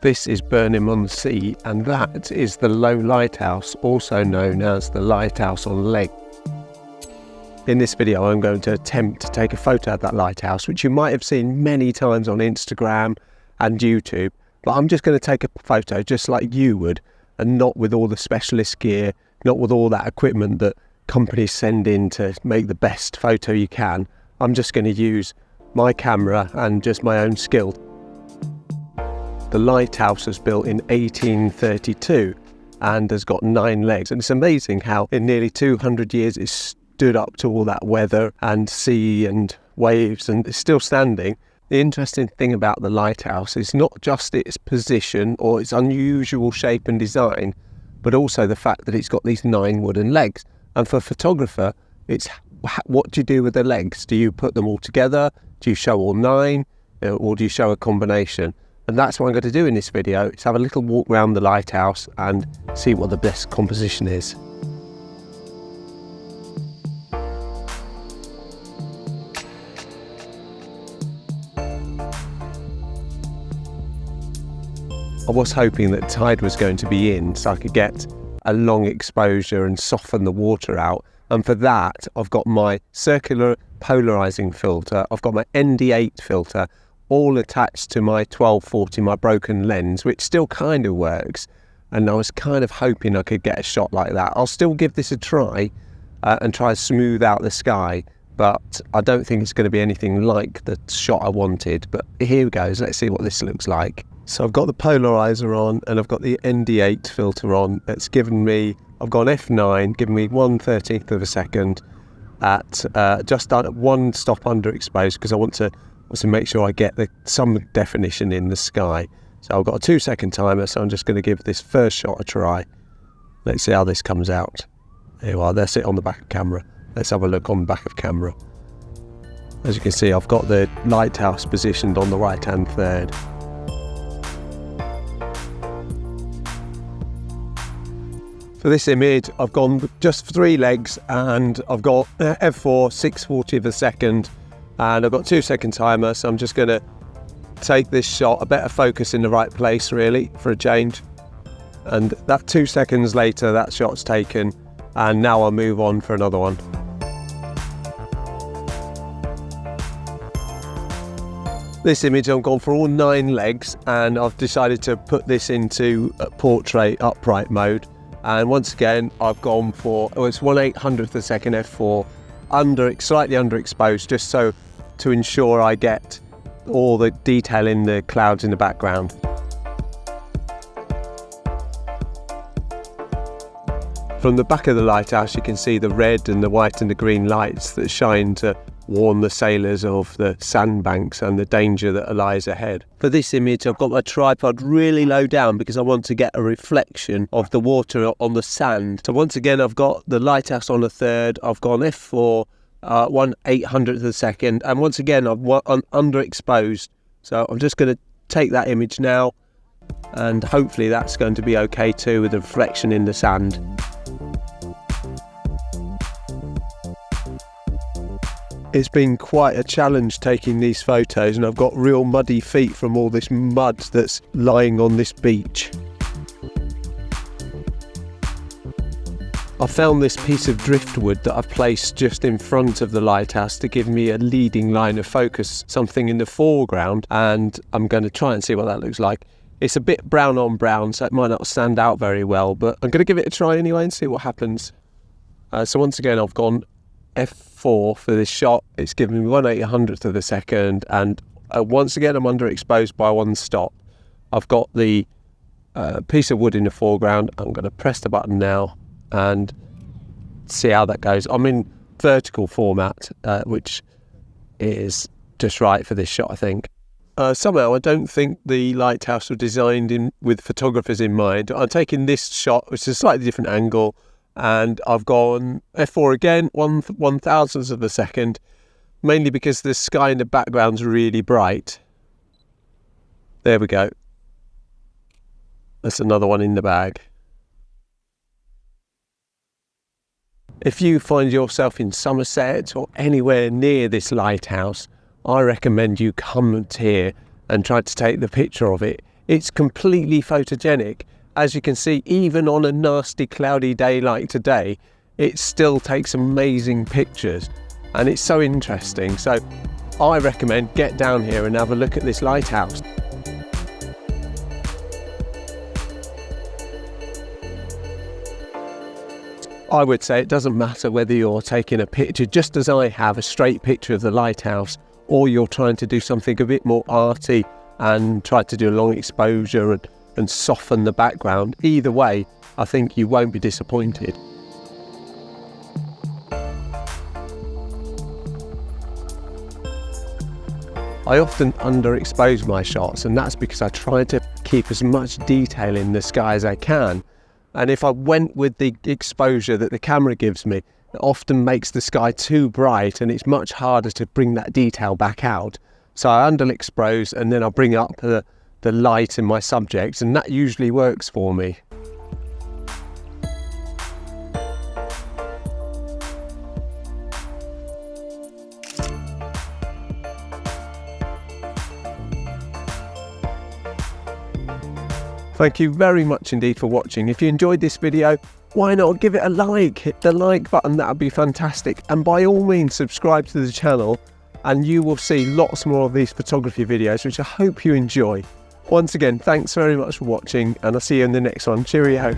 This is Burnham-on-Sea, and that is the low lighthouse, also known as the lighthouse on leg. In this video I'm going to attempt to take a photo of that lighthouse, which you might have seen many times on Instagram and YouTube, but I'm just going to take a photo just like you would, and not with all the specialist gear, not with all that equipment that companies send in to make the best photo you can. I'm just going to use my camera and just my own skill. The lighthouse was built in 1832 and has got 9 legs, and it's amazing how in nearly 200 years it's stood up to all that weather and sea and waves, and it's still standing. The interesting thing about the lighthouse is not just its position or its unusual shape and design, but also the fact that it's got these 9 wooden legs. And for a photographer, it's what do you do with the legs? Do you put them all together? Do you show all 9? Or do you show a combination? And that's what I'm going to do in this video, is have a little walk around the lighthouse and see what the best composition is. I was hoping that tide was going to be in so I could get a long exposure and soften the water out. And for that, I've got my circular polarizing filter, I've got my ND8 filter, all attached to my 1240, my broken lens, which still kind of works. And I was kind of hoping I could get a shot like that. I'll still give this a try and try to smooth out the sky, but I don't think it's going to be anything like the shot I wanted. But here goes, let's see what this looks like. So I've got the polarizer on and I've got the ND8 filter on. It's given me, I've got f9, giving me 1/13 of a second at just 1 stop underexposed, because I want to make sure I get some definition in the sky. So I've got a 2-second timer, so I'm just going to give this first shot a try. Let's see how this comes out. There you are, that's it on the back of camera. Let's have a look on the back of camera. As you can see, I've got the lighthouse positioned on the right hand third. For this image, I've gone just 3 legs and I've got f4, 6/40 of a second, and I've got 2-second timer, so I'm just going to take this shot, a better focus in the right place really for a change. And that 2 seconds later, that shot's taken, and now I'll move on for another one. This image I've gone for all 9 legs, and I've decided to put this into portrait upright mode. And once again, I've gone for, it's 1/800th of a second f4, slightly underexposed, just so to ensure I get all the detail in the clouds in the background. From the back of the lighthouse, you can see the red and the white and the green lights that shine to warn the sailors of the sandbanks and the danger that lies ahead. For this image, I've got my tripod really low down because I want to get a reflection of the water on the sand. So once again, I've got the lighthouse on a third, I've gone f4, 1/800th of a second, and once again, I'm underexposed. So I'm just going to take that image now, and hopefully that's going to be okay too with the reflection in the sand. It's been quite a challenge taking these photos, and I've got real muddy feet from all this mud that's lying on this beach. I found this piece of driftwood that I've placed just in front of the lighthouse to give me a leading line of focus, something in the foreground, and I'm going to try and see what that looks like. It's a bit brown on brown, so it might not stand out very well, but I'm going to give it a try anyway and see what happens. So once again, I've gone f4 for this shot. It's given me 1/800th of a second, and once again I'm underexposed by 1 stop. I've got the piece of wood in the foreground. I'm going to press the button now and see how that goes. I'm in vertical format, which is just right for this shot, I think. Somehow I don't think the lighthouse was designed with photographers in mind. I'm taking this shot, which is a slightly different angle, and I've gone f4 again, 1/1000th of a second, mainly because the sky in the background's really bright. There we go. That's another one in the bag. If you find yourself in Somerset or anywhere near this lighthouse, I recommend you come here and try to take the picture of it. it's completely photogenic. As you can see, even on a nasty cloudy day like today, it still takes amazing pictures, and it's so interesting. So I recommend get down here and have a look at this lighthouse. I would say it doesn't matter whether you're taking a picture, just as I have, a straight picture of the lighthouse, or you're trying to do something a bit more arty and try to do a long exposure and soften the background. Either way, I think you won't be disappointed. I often underexpose my shots, and that's because I try to keep as much detail in the sky as I can. And if I went with the exposure that the camera gives me, it often makes the sky too bright and it's much harder to bring that detail back out. So I underexpose and then I'll bring up the light in my subject, and that usually works for me. Thank you very much indeed for watching. If you enjoyed this video, why not give it a like? Hit the like button, that would be fantastic. And by all means, subscribe to the channel and you will see lots more of these photography videos, which I hope you enjoy. Once again, thanks very much for watching, and I'll see you in the next one. Cheerio.